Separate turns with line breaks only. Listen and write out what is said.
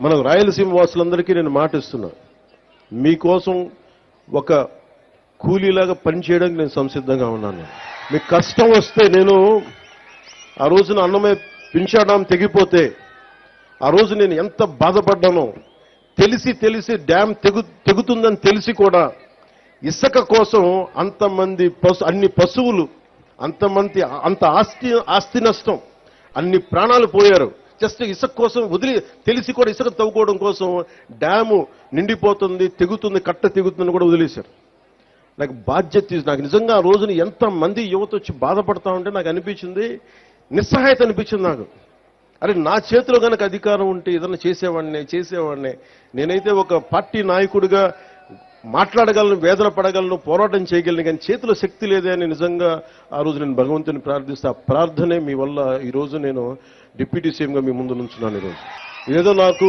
మన రాయలసీమ వాసులందరికీ నేను మాటిస్తున్నా, మీకోసం ఒక కూలీలాగా పనిచేయడానికి నేను సంసిద్ధంగా ఉన్నాను. మీకు కష్టం వస్తే నేను ఆ రోజున అన్నమే పింఛాడాం తెగిపోతే ఆ రోజు నేను ఎంత బాధపడ్డానో తెలిసి డ్యామ్ తెగుతుందని తెలిసి కూడా ఇసుక కోసం అంతమంది అన్ని పశువులు అంత ఆస్తి నష్టం, అన్ని ప్రాణాలు పోయారు. జస్ట్ ఇసుక కోసం తెలిసి కూడా ఇసుక తవ్వుకోవడం కోసం డ్యాము నిండిపోతుంది, తెగుతుంది, కట్ట తెగుతుందని కూడా వదిలేశారు. నాకు బాధ్యత, నాకు నిజంగా ఆ రోజున ఎంతమంది యువత వచ్చి బాధపడతా ఉంటే నాకు అనిపించింది, నిస్సహాయత అనిపించింది నాకు. అరే నా చేతిలో కనుక అధికారం ఉంటే ఏదన్నా చేసేవాడినే. నేనైతే ఒక పార్టీ నాయకుడిగా మాట్లాడగలను, వేదన పడగలను, పోరాటం చేయగలను, కానీ చేతిలో శక్తి లేదే అని నిజంగా ఆ రోజు నేను భగవంతుని ప్రార్థిస్తే ఆ ప్రార్థనే మీ వల్ల ఈరోజు నేను డిప్యూటీ సీఎంగా మీ ముందు నుంచున్నాను. ఈరోజు ఏదో నాకు